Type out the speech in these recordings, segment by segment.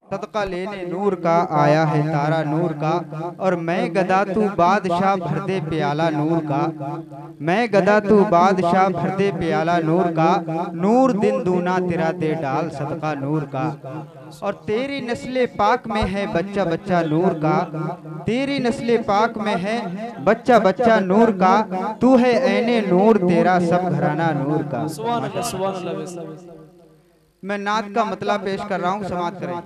सदका लेने नूर का आया है तारा नूर का, और मैं गदा तू बादशाह भर दे प्याला नूर का। मैं गदा तू बादशाह भर दे प्याला नूर का, नूर दिन दूना तेरा दे डाल सदका नूर का। और तेरी नस्ले पाक में है बच्चा बच्चा नूर का, तेरी नस्ले पाक में है बच्चा बच्चा नूर का। तू है ऐने नूर तेरा सब घराना नूर का। मैं नात का मतलब पेश कर रहा हूँ, समाप्त करें।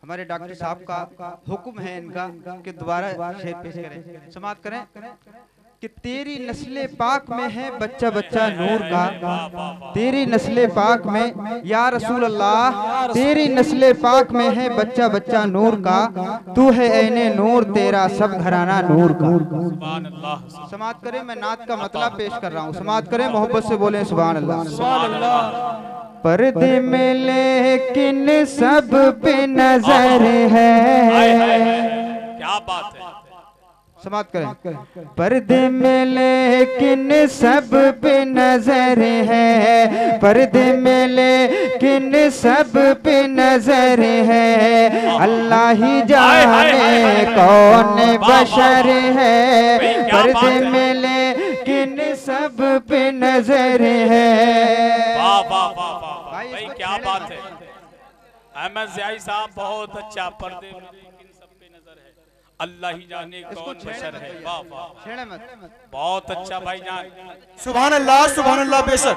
हमारे डॉक्टर साहब का हुक्म है इनका कि दोबारा शेर पेश करें, समाप्त करें। कि तेरी नस्ले पाक में है बच्चा बच्चा नूर का, तेरी नस्ले पाक में या रसूल अल्लाह, तेरी नस्ले पाक में है बच्चा बच्चा नूर का। तू है ऐने नूर तेरा सब घराना नूर का। समाप्त करें। मैं नात का मतलब पेश कर रहा हूँ, समाप्त करें। मोहब्बत से बोलें सुभान अल्लाह। सुभान अल्लाह। पर्दे में लेकिन सब पे नजर है, क्या बात है। समाप्त करें। पर्दे में लेकिन सब पे नजर है, पर्दे में लेकिन सब पे नजर है। अल्लाह ही जाने कौन बशर है, पर्दे में लेकिन सब पे नजर है। वाह वाह वाह वाह भाई, क्या बात है। अहमद ज़ियाई साहब बहुत अच्छा। पर्दे में लेकिन सब पे नजर है, अल्लाह ही जाने कौन बशर है। वाह वाह, बहुत अच्छा भाईजान। सुभान अल्लाह बेशक।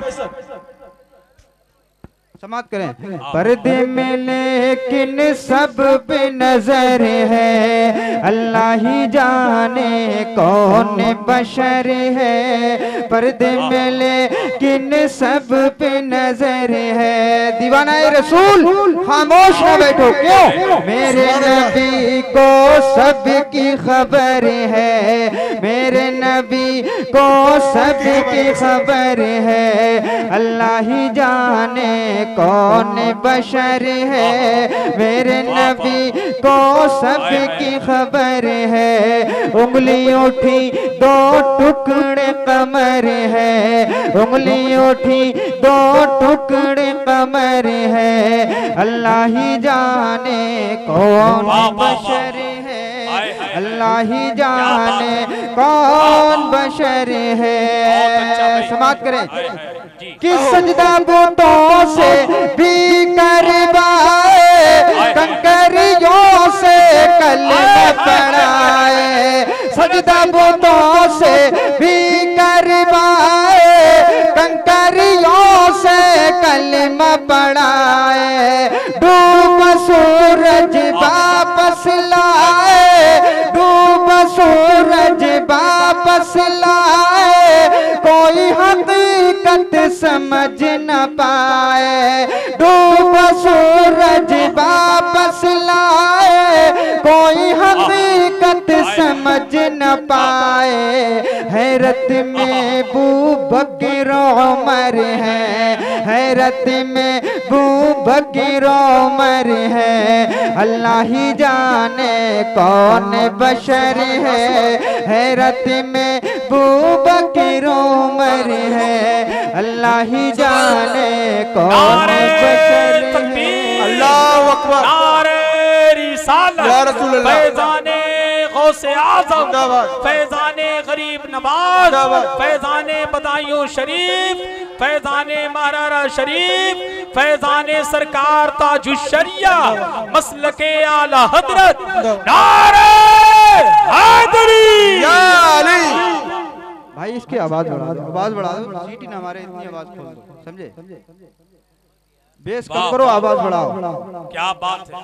समाप्त करें। पर्दे में लेकिन सब पे नजर है, अल्लाह ही जाने कौन बशर है। पर्दे में लेकिन सब पे नजर है। दीवाना रसूल खामोश न बैठो, क्यों? मेरे नबी को सबकी खबर है, मेरे नबी को सबकी खबर है। अल्लाह ही जाने कौन बशर है, मेरे नबी को सबकी खबर है। उंगली उठी दो टुकड़े कमर है, उंगली उठी दो टुकड़े कमर है। अल्लाह ही जाने कौन बशर है, अल्लाह ही जाने कौन बशर है। समाप्त करें। कि सजदा बूटों से भी करवाए, कंकरियों से कलमा पढ़ाए। सजदा बूटों से भी करवाए, कंकरियों से कलमा पढ़ाए। डूब सूरज वापस लाए, डूब सूरज वापस लाए। कोई हकीकत समझ न पाए, डूब सूरज वापस लाए। कोई हकीकत समझ न पाए। हैरत में बू बकर उमर है, हैरत में बू बकर उमर है। अल्लाह ही जाने कौन बशर है, हैरत में बू बकर उमर है। अल्लाह ही जाने कौन बशर है। अल्लाहु अकबर। नारे रिसालत, या रसूल अल्लाह। फैज़ाने गौसे आज़म, फैज़ाने गरीब नवाज, फैज़ाने बदायूं शरीफ, फैज़ाने महारारा शरीफ, फैज़ाने सरकार ताजुश्शरिया, मसलके आला हजरत। नारे हैदरी या अली। भाई इसकी आवाज बढ़ा दो, आवाज बढ़ा दो। सीटी ना हमारे इतनी आवाज खोल दो, समझे? बेस कम करो, आवाज बढ़ाओ। क्या बात है।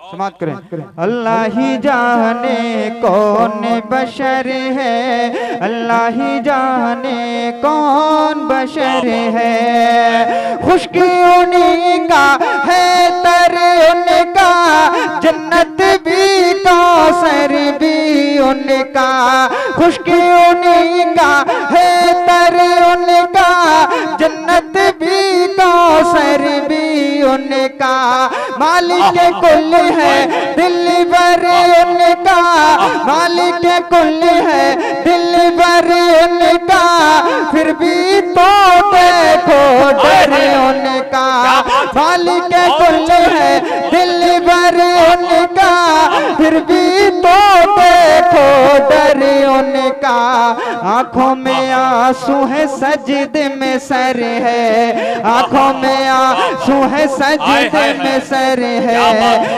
समाप्त करें। अल्लाह ही जाने कौन बशर है, अल्लाह ही जाने कौन बशर है। खुशकी उन्हीं का है तर उनका, जन्नत भी कौसर भी उनका। खुशकी उन्हीं का है तर उनका, जन्नत भी कौसर भी उनका। मालिक कुल है दिल भर उनका, मालिक कुल है दिल भर उनका, फिर भी तो देखो डर उनका। मालिक कुल है दिल भर उनका, फिर भी तो देखो डर उनका। आंखों में आंसू है सजदे में सर है, आंखों में आंसू है सजदे में सर है,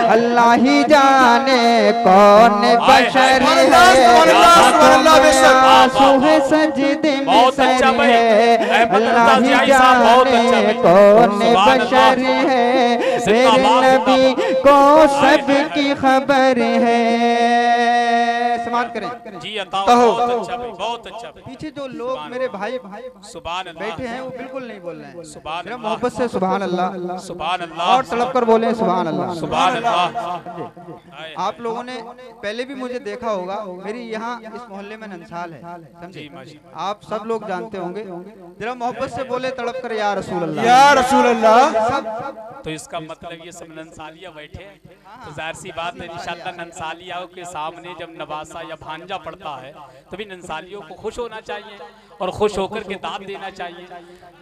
अल्लाह ही जाने कौन बशर है। आंखों में आंसू है सजदे में सर है, अल्लाह ही जाने कौन बशर है, मेरे नबी को सबकी खबर है। समाप्त करें जी अता, बहुत अच्छा भाई, बहुत अच्छा भाई। पीछे जो लोग मेरे भाई सुभान अल्लाह बैठे हैं वो बिल्कुल नहीं बोल रहे हैं, सुभान सिर्फ अल्लाह, मोहब्बत से सुभान अल्लाह, सुभान अल्लाह, और तड़प कर बोले सुभान अल्लाह, सुभान अल्लाह। आप लोगों ने पहले भी मुझे देखा होगा, मेरी यहाँ इस मोहल्ले में नंसाल है, समझे? आप सब लोग जानते होंगे। जरा मोहब्बत से बोले तड़प कर या रसूल अल्लाह, या रसूल अल्लाह। तो इसका मतलब ये सब नंसालिया बैठे हैं, तो जाहिर सी बात है इंशाअल्लाह नंसालियाओं के सामने जब नवासा या भांजा पड़ता है तो भी नंसालियों को खुश होना चाहिए और खुश होकर के दाद देना चाहिए।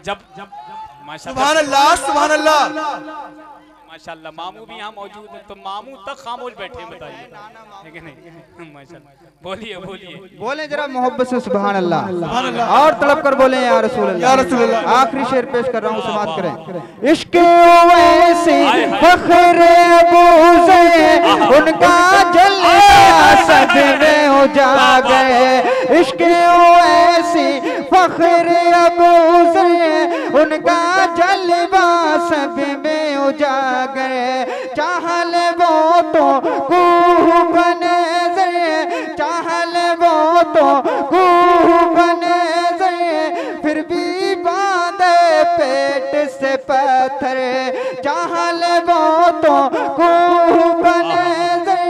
जब सुभान अल्लाह, सुभान अल्लाह। माशाल्लाह मामू भी यहाँ मौजूद है, तो मामू तक खामोश बैठे हैं, बताइए है कि नहीं? माशाल्लाह, बोलिए बोलिए, बोले जरा मोहब्बत से सुभान अल्लाह, और तड़प कर बोले या रसूल अल्लाह, या रसूल अल्लाह। आखिरी शेर पेश कर रहा हूँ, समाप्त करें। इश्क वैसे फख्र अबूज़े उनका जलवा सब में उजागर, इश्क वैसी फख्र अबूज़े उनका जलवा सब में उजागर, चाहल वो तो कूह बने जे, चाहल वो तो कूह बने जे, फिर भी बांधे पेट से पत्थर, चाहल वो तो कूह बने जे,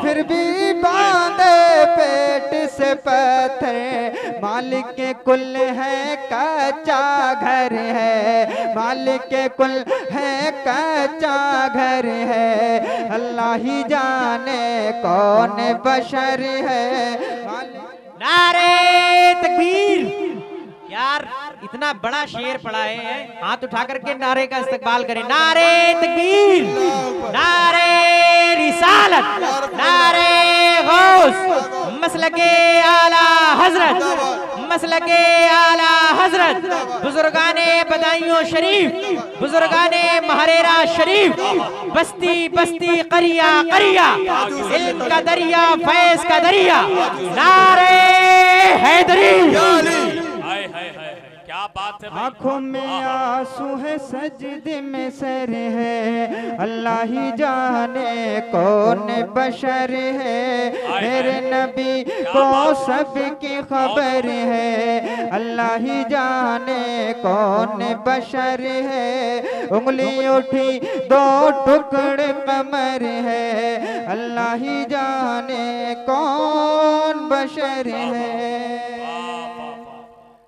फिर भी बांधे पेट से पत्थर। मालिक के कुल है कच्चा घर है, मालिक के कुल है कच्चा घर है, अल्लाह ही जाने कौन बशर है। नारे तकबीर। यार इतना बड़ा शेर पढ़ा है, हाथ उठा करके नारे का इस्तकबाल करें। नारे तकबीर, नारे रिसालत, नारे गौस, मसलके आला हजरत, मसलके आला हजरत, बुजुर्गाने बदायूं शरीफ, बुजुर्गाने महरेरा शरीफ, बस्ती बस्ती करिया करिया, इल्म का दरिया फैज का दरिया, नारे हैदरी। क्या बात है। आंखों में आंसू है सजदे में सर है, अल्लाह ही जाने कौन बशर है, मेरे नबी को सबकी खबर है, अल्लाह ही जाने कौन बशर है। उंगली उठी दो टुकड़े कमर है, अल्लाह ही जाने कौन बशर है।